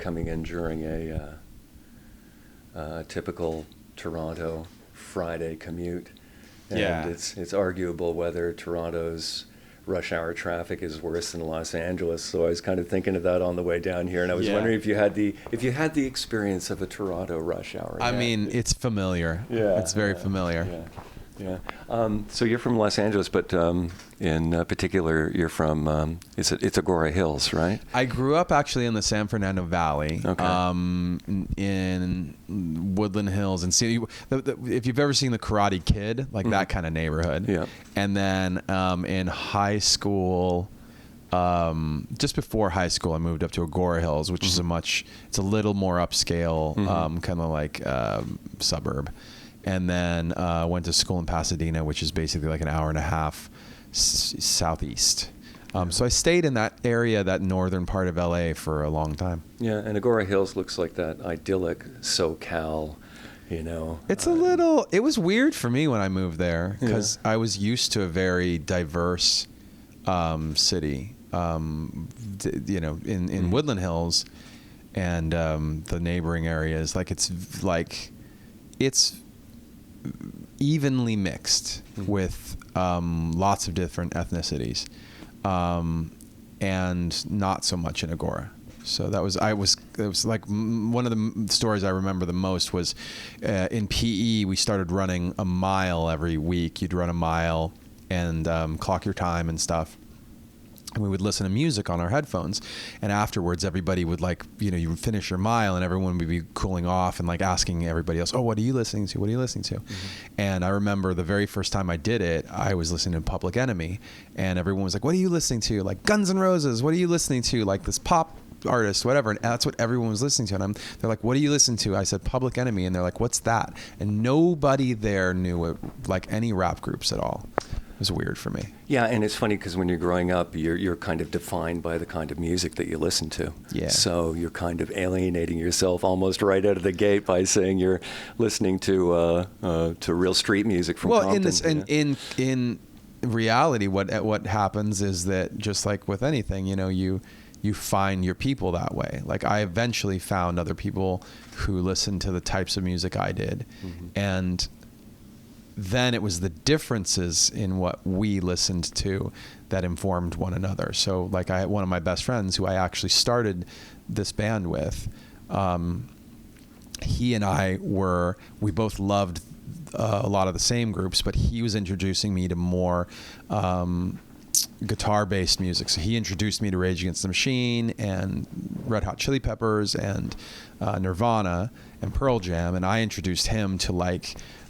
coming in during a typical Toronto Friday commute. And Yeah. it's arguable whether Toronto's rush hour traffic is worse than Los Angeles. So I was kind of thinking of that on the way down here, and I was wondering if you had the experience of a Toronto rush hour. I mean, it's familiar. Yeah, It's very familiar. Yeah. So you're from Los Angeles, but in particular, you're from it's Agora Hills, right? I grew up actually in the San Fernando Valley, Okay. in Woodland Hills, and see if you've ever seen The Karate Kid, like that kind of neighborhood. Yeah. And then in high school, just before high school, I moved up to Agora Hills, which is it's a little more upscale, kind of like suburb. And then went to school in Pasadena, which is basically like an hour and a half southeast. So I stayed in that area, that northern part of LA, for a long time. Yeah, and Agora Hills looks like that idyllic SoCal, you know. It's it was weird for me when I moved there, because I was used to a very diverse city, in Woodland Hills and the neighboring areas. It's evenly mixed with lots of different ethnicities, and not so much in Agora. So it was like one of the stories I remember the most was in PE, we started running a mile every week. You'd run a mile and clock your time and stuff. And we would listen to music on our headphones, and afterwards everybody would you would finish your mile and everyone would be cooling off and asking everybody else, oh, what are you listening to? What are you listening to? And I remember the very first time I did it, I was listening to Public Enemy, and everyone was like, what are you listening to? Like Guns N' Roses, what are you listening to? Like this pop artist, whatever. And that's what everyone was listening to. And they're like, what do you listen to? I said Public Enemy, and they're like, what's that? And nobody there knew it, any rap groups at all. It was weird for me. Yeah, and it's funny because when you're growing up, you're kind of defined by the kind of music that you listen to. Yeah. So you're kind of alienating yourself almost right out of the gate by saying you're listening to real street music from Compton. In reality, what happens is that, just like with anything, you find your people that way. Like, I eventually found other people who listened to the types of music I did, and then it was the differences in what we listened to that informed one another. So I had one of my best friends who I actually started this band with. He and we both loved a lot of the same groups, but he was introducing me to more guitar-based music. So he introduced me to Rage Against the Machine and Red Hot Chili Peppers and Nirvana and Pearl Jam, and I introduced him to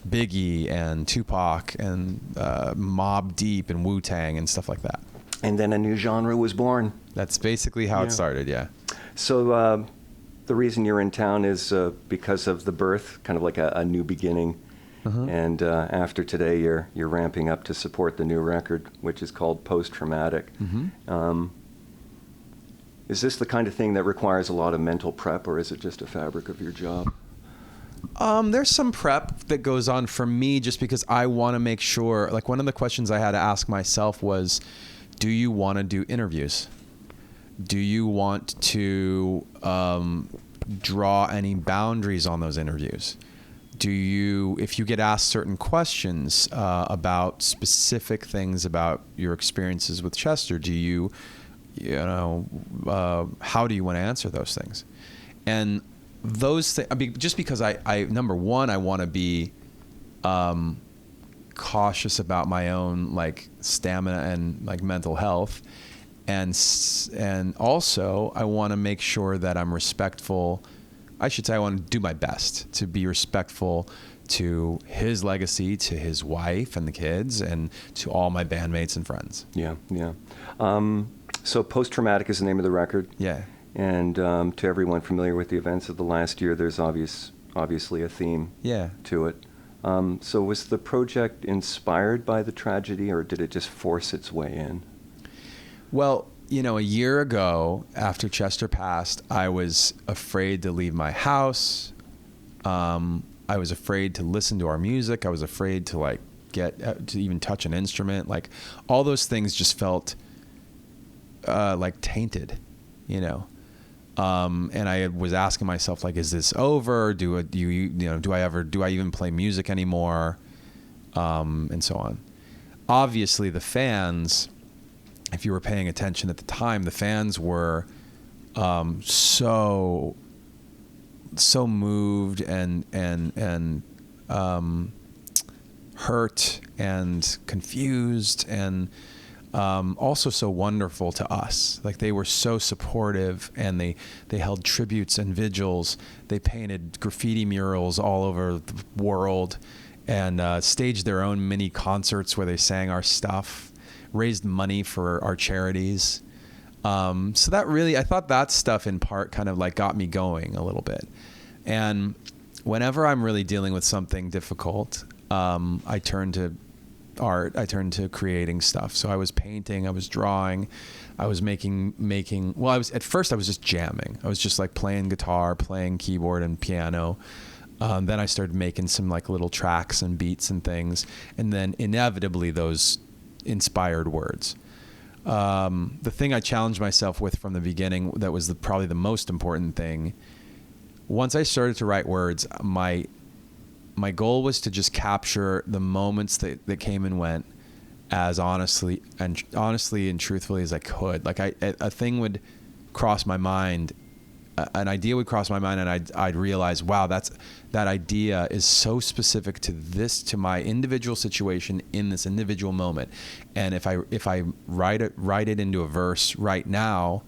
Biggie and Tupac and Mobb Deep and Wu-Tang and stuff like that. And then a new genre was born. That's basically how it started, yeah. So the reason you're in town is because of the birth, kind of like a new beginning. And after today, you're ramping up to support the new record, which is called Post-Traumatic. Is this the kind of thing that requires a lot of mental prep, or is it just a fabric of your job? There's some prep that goes on for me, just because I want to make sure, one of the questions I had to ask myself was, do you want to do interviews? Do you want to draw any boundaries on those interviews? If you get asked certain questions about specific things about your experiences with Chester, how do you want to answer those things? And those things, just because I number one, I want to be cautious about my own stamina and mental health, and also I want to make sure that I'm respectful. I should say I want to do my best to be respectful to his legacy, to his wife and the kids, and to all my bandmates and friends. Yeah. So Post-Traumatic is the name of the record. Yeah. And to everyone familiar with the events of the last year, there's obviously a theme to it. So was the project inspired by the tragedy, or did it just force its way in? Well, a year ago, after Chester passed, I was afraid to leave my house. I was afraid to listen to our music. I was afraid to get to even touch an instrument. All those things just felt tainted, And I was asking myself, like, is this over? Do I even play music anymore? And so on. Obviously, the fans, if you were paying attention at the time, the fans were so moved and hurt and confused and also so wonderful to us. Like, they were so supportive, and they held tributes and vigils. They painted graffiti murals all over the world, and staged their own mini concerts where they sang our stuff, raised money for our charities. So that really, I thought that stuff in part kind of like got me going a little bit. And whenever I'm really dealing with something difficult, I turn to art. I turned to creating stuff. So I was painting, I was drawing, I was making, well, at first I was just jamming. I was just like playing guitar, playing keyboard and piano. Then I started making some like little tracks and beats and things. And then inevitably those inspired words. The thing I challenged myself with from the beginning, that was probably the most important thing. Once I started to write words, my goal was to just capture the moments that came and went as honestly and truthfully as I could. Like, a thing would cross my mind, an idea would cross my mind, and I'd realize, wow, that idea is so specific to my individual situation in this individual moment. And if I write it into a verse right now,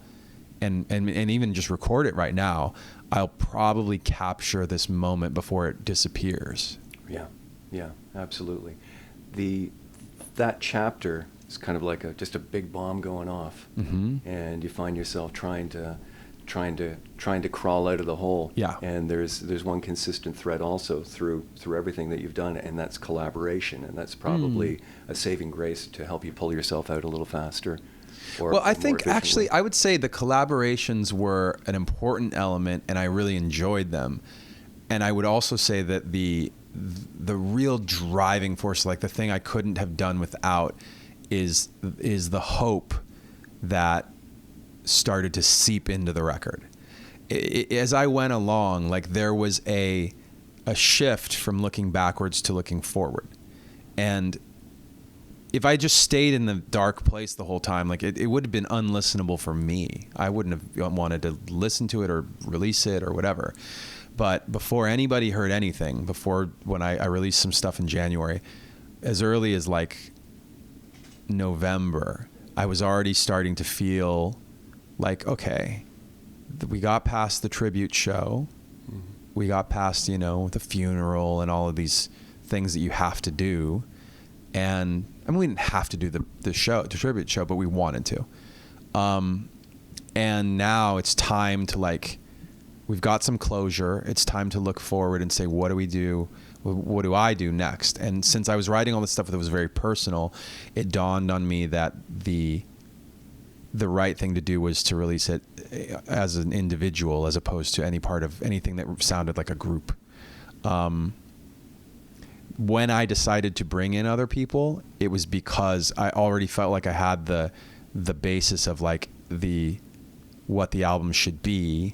and even just record it right now, I'll probably capture this moment before it disappears. Yeah, absolutely. That chapter is kind of like just a big bomb going off, and you find yourself trying to crawl out of the hole. Yeah. And there's one consistent thread also through everything that you've done, and that's collaboration, and that's probably a saving grace to help you pull yourself out a little faster. Well, I think actually I would say the collaborations were an important element, and I really enjoyed them. And I would also say that the real driving force, like the thing I couldn't have done without, is the hope that started to seep into the record. As I went along, like, there was a shift from looking backwards to looking forward. And if I just stayed in the dark place the whole time, like, it would have been unlistenable for me. I wouldn't have wanted to listen to it or release it or whatever. But before anybody heard anything, when I released some stuff in January, as early as like November, I was already starting to feel like, okay, we got past the tribute show. We got past, the funeral and all of these things that you have to do. And I mean, we didn't have to do the tribute show, but we wanted to. And now it's time to, like, we've got some closure. It's time to look forward and say, what do we do? What do I do next? And since I was writing all this stuff that was very personal, it dawned on me that the right thing to do was to release it as an individual, as opposed to any part of anything that sounded like a group. When I decided to bring in other people, it was because I already felt like I had the basis of, like, what the album should be,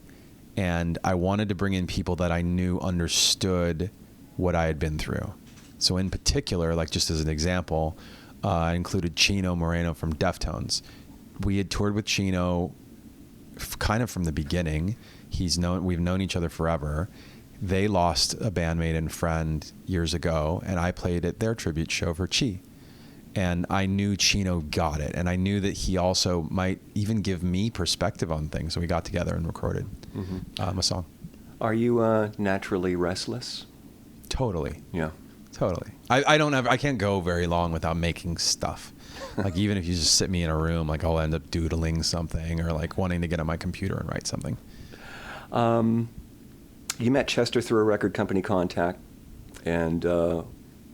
and I wanted to bring in people that I knew understood what I had been through. So in particular, like, just as an example, I included Chino Moreno from Deftones. We had toured with Chino kind of from the beginning. We've known each other forever. They lost a bandmate and friend years ago, and I played at their tribute show for Chi. And I knew Chino got it, and I knew that he also might even give me perspective on things. So we got together and recorded a song. Are you naturally restless? Totally. Yeah. Totally. I can't go very long without making stuff. Like, even if you just sit me in a room, like, I'll end up doodling something or, like, wanting to get on my computer and write something. You met Chester through a record company contact, and a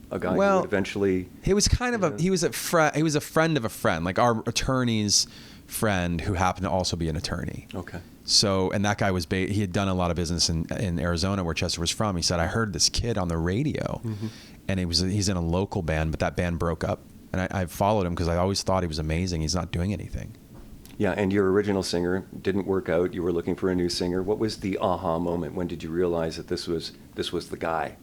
guy who would eventually. He was kind of he was a friend of a friend, like our attorney's friend, who happened to also be an attorney. Okay. So, and that guy he had done a lot of business in Arizona, where Chester was from. He said, I heard this kid on the radio, and he's in a local band, but that band broke up. And I followed him because I always thought he was amazing. He's not doing anything. Yeah, and your original singer didn't work out. You were looking for a new singer. What was the aha moment? When did you realize that this was the guy?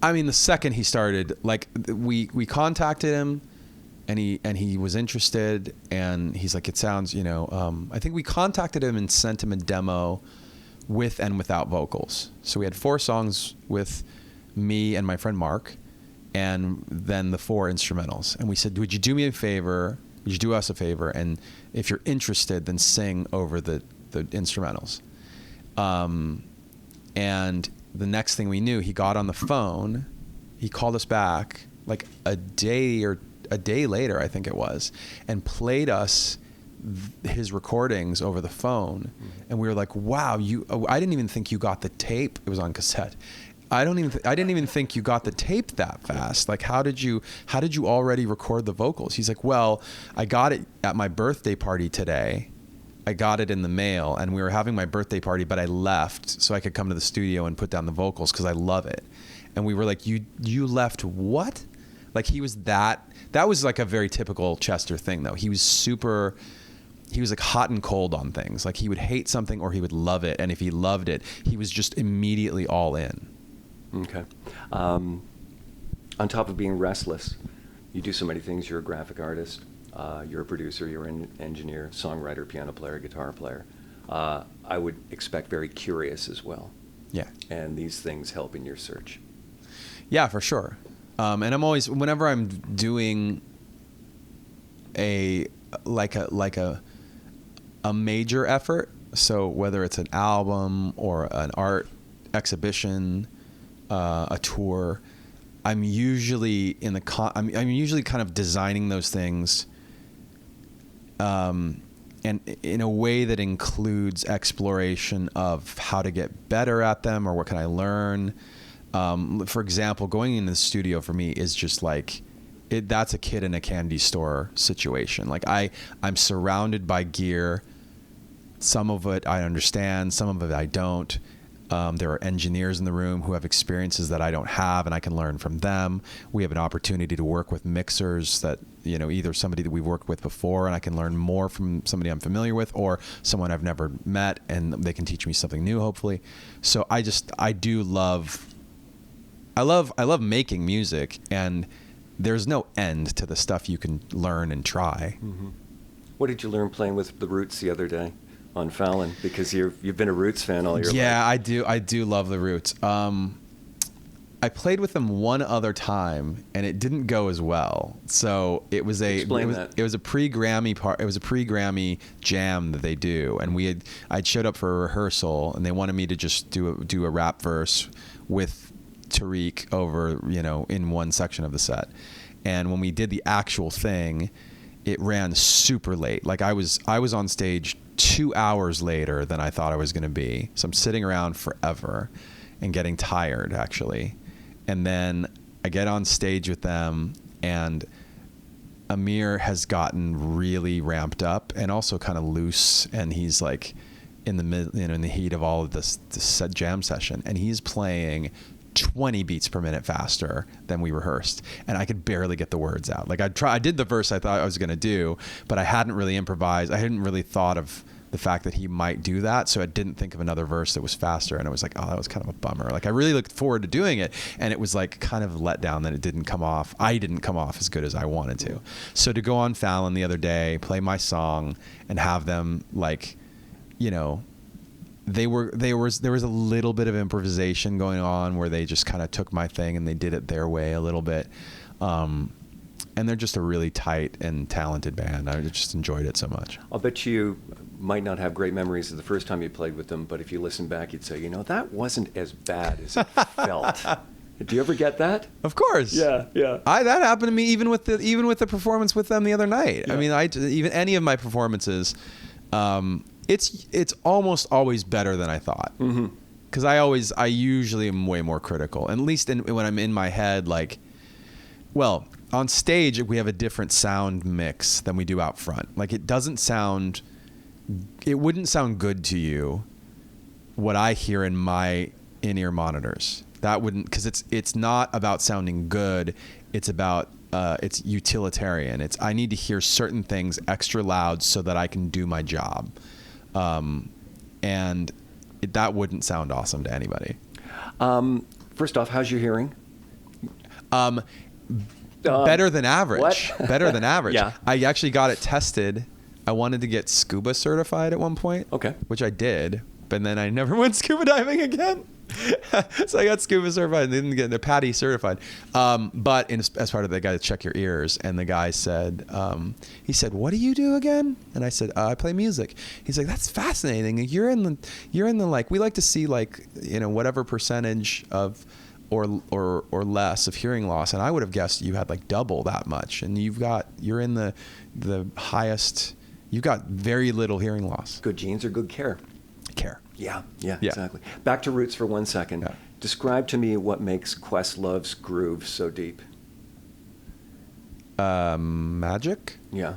I mean, the second he started, like we contacted him, and he was interested, and he's like, it sounds, I think we contacted him and sent him a demo with and without vocals. So we had 4 songs with me and my friend Mark, and then the 4 instrumentals. And we said, would you do me a favor? Would you do us a favor? And if you're interested, then sing over the instrumentals. And the next thing we knew, he got on the phone. He called us back like a day later, I think it was, and played us his recordings over the phone. And we were like, wow, I didn't even think you got the tape. It was on cassette. I didn't even think you got the tape that fast. Like, how did you already record the vocals? He's like, well, I got it at my birthday party today. I got it in the mail, and we were having my birthday party, but I left so I could come to the studio and put down the vocals because I love it. And we were like, you left what? Like, he was that was like a very typical Chester thing, though. He was like hot and cold on things. Like, he would hate something or he would love it. And if he loved it, he was just immediately all in. Okay. On top of being restless, you do so many things. You're a graphic artist. You're a producer. You're an engineer, songwriter, piano player, guitar player. I would expect very curious as well. Yeah. And these things help in your search. Yeah, for sure. And I'm always, whenever I'm doing a major effort, so whether it's an album or an art exhibition, a tour, I'm usually I'm usually kind of designing those things, and in a way that includes exploration of how to get better at them or what can I learn. For example, going into the studio for me is just like, that's a kid in a candy store situation. Like, I'm surrounded by gear. Some of it I understand, some of it I don't. There are engineers in the room who have experiences that I don't have, and I can learn from them. We have an opportunity to work with mixers that, either somebody that we've worked with before and I can learn more from somebody I'm familiar with, or someone I've never met and they can teach me something new, hopefully. So I love making music, and there's no end to the stuff you can learn and try. Mm-hmm. What did you learn playing with the Roots the other day on Fallon? Because you've been a Roots fan all your life. Yeah, I do love the Roots. I played with them one other time, and it didn't go as well. So it was a pre-Grammy jam that they do, and I'd showed up for a rehearsal, and they wanted me to just do a rap verse with Tariq over, in one section of the set. And when we did the actual thing, it ran super late. Like, I was on stage 2 hours later than I thought I was going to be. So I'm sitting around forever and getting tired, actually. And then I get on stage with them, and Amir has gotten really ramped up and also kind of loose, and he's like in the heat of all of this jam session, and he's playing 20 beats per minute faster than we rehearsed, and I could barely get the words out. Like, I did the verse I thought I was going to do, but I hadn't really improvised. I hadn't really thought of the fact that he might do that, so I didn't think of another verse that was faster, and I was like, oh, that was kind of a bummer. Like, I really looked forward to doing it, and it was like kind of let down that it didn't come off. I didn't come off as good as I wanted to. So to go on Fallon the other day, play my song, and have them like, there was a little bit of improvisation going on where they just kind of took my thing and they did it their way a little bit. And they're just a really tight and talented band. I just enjoyed it so much. I'll bet you might not have great memories of the first time you played with them, but if you listen back, you'd say, that wasn't as bad as it felt. Do you ever get that? Of course. Yeah. That happened to me even with the performance with them the other night. Yeah. I mean, even any of my performances, it's almost always better than I thought. Because I usually am way more critical, at least when I'm in my head. Like, well, on stage we have a different sound mix than we do out front. Like, it wouldn't sound good to you what I hear in my in-ear monitors. That wouldn't, because it's not about sounding good. It's about it's utilitarian. It's I need to hear certain things extra loud so that I can do my job, and that wouldn't sound awesome to anybody. First off, how's your hearing? Better than average. What? Better than average. Yeah. I actually got it tested. I wanted to get scuba certified at one point. Okay. Which I did, but then I never went scuba diving again. So I got scuba certified and didn't get the PADI certified. But as part of that, they got to check your ears. And the guy said, he said, "What do you do again?" And I said, "I play music." He's like, "That's fascinating. You're in the like, we like to see like, whatever percentage of or less of hearing loss." And I would have guessed you had like double that much. And you're in the highest, you've got very little hearing loss. Good genes or good care? Care. Yeah, exactly. Back to roots for 1 second. Yeah. Describe to me what makes Questlove's groove so deep. Magic? Yeah.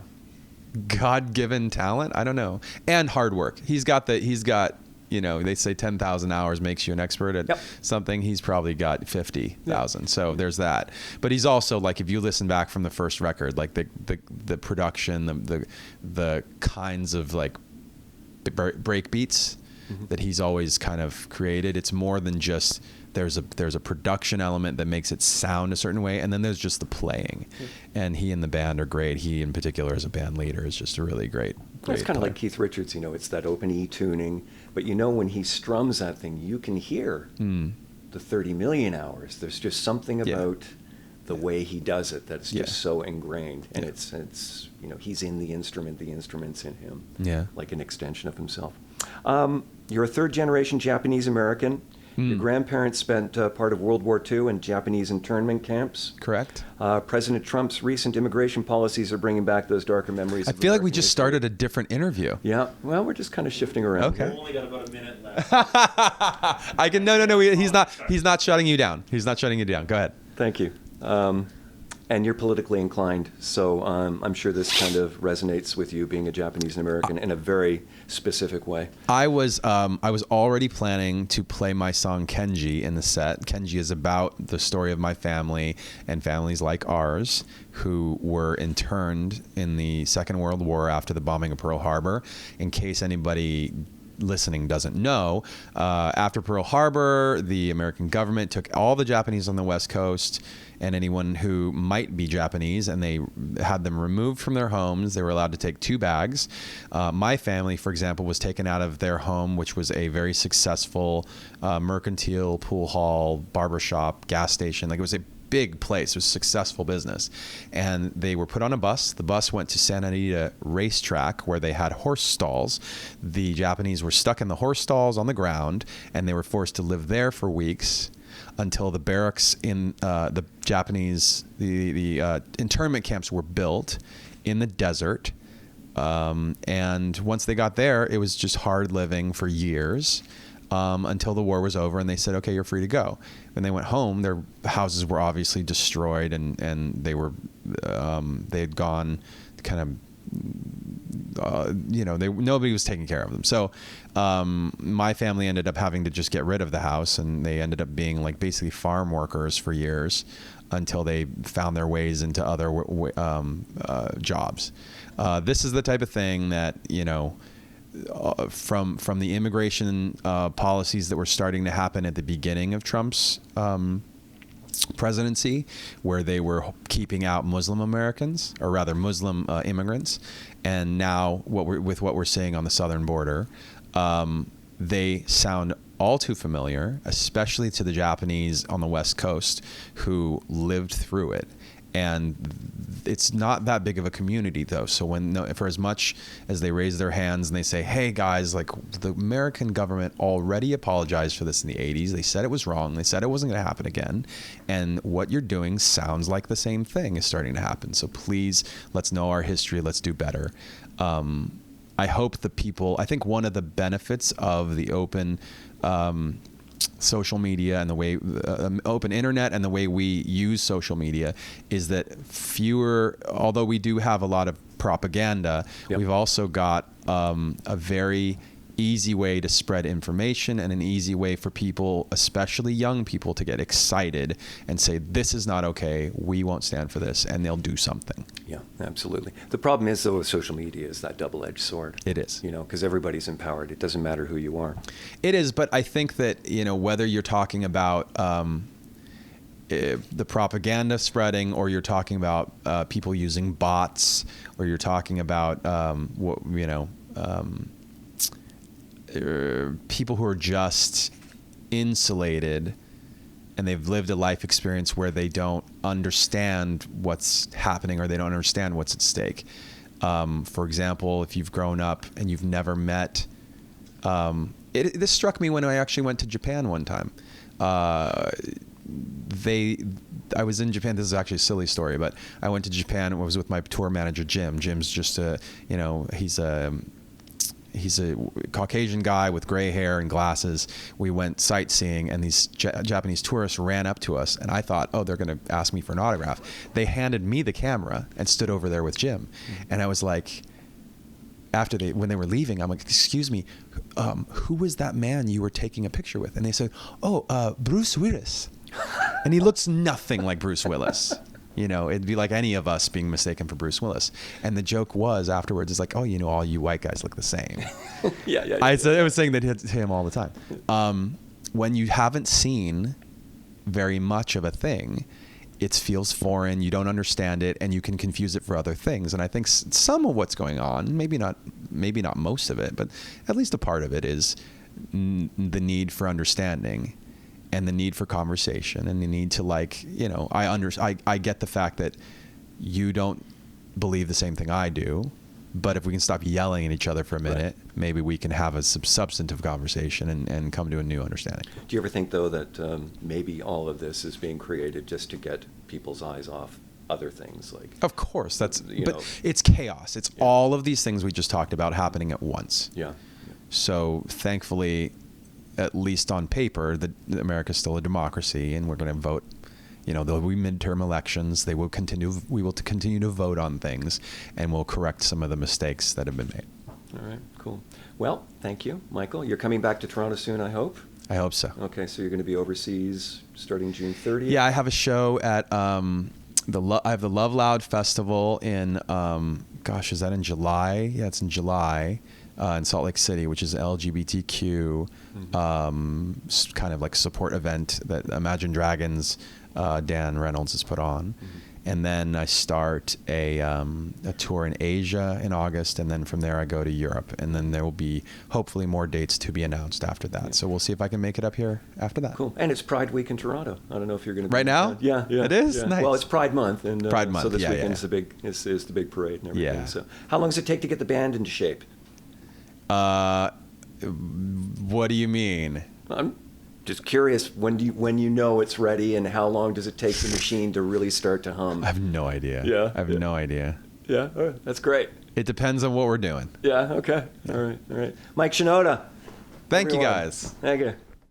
God-given talent? I don't know. And hard work. He's got, they say 10,000 hours makes you an expert at something. He's probably got 50,000. Yep. So there's that. But he's also like, if you listen back from the first record, like the production, the kinds of like break beats that he's always kind of created. It's more than just there's a production element that makes it sound a certain way, and then there's just the playing. And he and the band are great. He in particular as a band leader is just a really great it's kind of player. like Keith Richards, it's that open E tuning, but when he strums that thing, you can hear the 30 million hours. There's just something about the way he does it that's just so ingrained, and it's he's in the instrument's in him, like an extension of himself. You're a third generation Japanese American. Your grandparents spent part of World War II in Japanese internment camps. Correct. President Trump's recent immigration policies are bringing back those darker memories. I feel like we just started a different interview. Yeah. Well, we're just kind of shifting around. Okay. We've only got about a minute left. No. He's not shutting you down. He's not shutting you down. Go ahead. Thank you. And you're politically inclined, so I'm sure this kind of resonates with you, being a Japanese American, in a very specific way. I was already planning to play my song Kenji in the set. Kenji is about the story of my family and families like ours who were interned in the Second World War after the bombing of Pearl Harbor. In case anybody listening doesn't know, after Pearl Harbor, the American government took all the Japanese on the West Coast and anyone who might be Japanese, and they had them removed from their homes. They were allowed to take 2 bags. My family, for example, was taken out of their home, which was a very successful mercantile, pool hall, barbershop, gas station. Like, it was a big place. It was a successful business. And they were put on a bus. The bus went to Santa Anita Racetrack, where they had horse stalls. The Japanese were stuck in the horse stalls on the ground, and they were forced to live there for weeks until the barracks in the Japanese, the internment camps were built in the desert. And once they got there, it was just hard living for years. Until the war was over, and they said, "Okay, you're free to go." When they went home, their houses were obviously destroyed, and they had gone kind of, nobody was taking care of them. So my family ended up having to just get rid of the house, and they ended up being like basically farm workers for years until they found their ways into other jobs. This is the type of thing that, from the immigration policies that were starting to happen at the beginning of Trump's presidency, where they were keeping out Muslim Americans, or rather Muslim immigrants, and now what we're seeing on the southern border, they sound all too familiar, especially to the Japanese on the West Coast who lived through it. And it's not that big of a community, though. So for as much as they raise their hands and they say, "Hey guys, like, the American government already apologized for this in the 80s. They said it was wrong. They said it wasn't going to happen again. And what you're doing sounds like the same thing is starting to happen. So please, let's know our history. Let's do better." I hope I think one of the benefits of the open social media and the way open internet and the way we use social media is that although we do have a lot of propaganda, we've also got a very easy way to spread information and an easy way for people, especially young people, to get excited and say, this is not okay, we won't stand for this, and they'll do something. Yeah, absolutely. The problem is, though, with social media is that double-edged sword. It is. You know, because everybody's empowered. It doesn't matter who you are. It is, but I think that, you know, whether you're talking about the propaganda spreading, or you're talking about people using bots, or you're talking about people who are just insulated and they've lived a life experience where they don't understand what's happening, or they don't understand what's at stake. For example, if you've grown up and you've never met, this struck me when I actually went to Japan one time. I was in Japan. This is actually a silly story, but I went to Japan. I was with my tour manager, Jim. Jim's just he's a Caucasian guy with gray hair and glasses. We went sightseeing, and these Japanese tourists ran up to us, and I thought, oh, they're going to ask me for an autograph. They handed me the camera and stood over there with Jim. And I was like, when they were leaving, I'm like, excuse me, who was that man you were taking a picture with? And they said, oh, Bruce Willis. And he looks nothing like Bruce Willis. You know, it'd be like any of us being mistaken for Bruce Willis. And the joke was afterwards, it's like, oh, you know, all you white guys look the same. Yeah. I was saying that to him all the time. When you haven't seen very much of a thing, it feels foreign, you don't understand it, and you can confuse it for other things. And I think some of what's going on, maybe not most of it, but at least a part of it, is the need for understanding, and the need for conversation, and the need to, like, you know, I get the fact that you don't believe the same thing I do, but if we can stop yelling at each other for a minute, right, maybe we can have a substantive conversation and come to a new understanding. Do you ever think, though, that maybe all of this is being created just to get people's eyes off other things? Like, of course, it's chaos. It's all of these things we just talked about happening at once. Yeah. So thankfully, at least on paper, America's still a democracy, and we're going to vote. You know, there'll be midterm elections. We will continue to vote on things, and we'll correct some of the mistakes that have been made. All right, cool. Well, thank you, Michael. You're coming back to Toronto soon, I hope? I hope so. Okay, so you're going to be overseas starting June 30th? Yeah, I have a show at I have the Love Loud Festival in, is that in July? Yeah, it's in July. In Salt Lake City, which is an LGBTQ kind of like support event that Imagine Dragons Dan Reynolds has put on. And then I start a tour in Asia in August, and then from there I go to Europe, and then there will be hopefully more dates to be announced after that. Yeah. So we'll see if I can make it up here after that. Cool. And it's Pride Week in Toronto. I don't know if you're going to right now. Yeah, it is. Yeah. Nice. Well, it's Pride Month, and Pride Month. So this weekend's yeah. is the big parade and everything. Yeah. So how long does it take to get the band into shape? What do you mean? I'm just curious, when you know it's ready, and how long does it take the machine to really start to hum? I have no idea. Yeah. I have no idea. Yeah, all right. That's great. It depends on what we're doing. Yeah, okay. All right. Mike Shinoda. Thank you, guys. Thank you.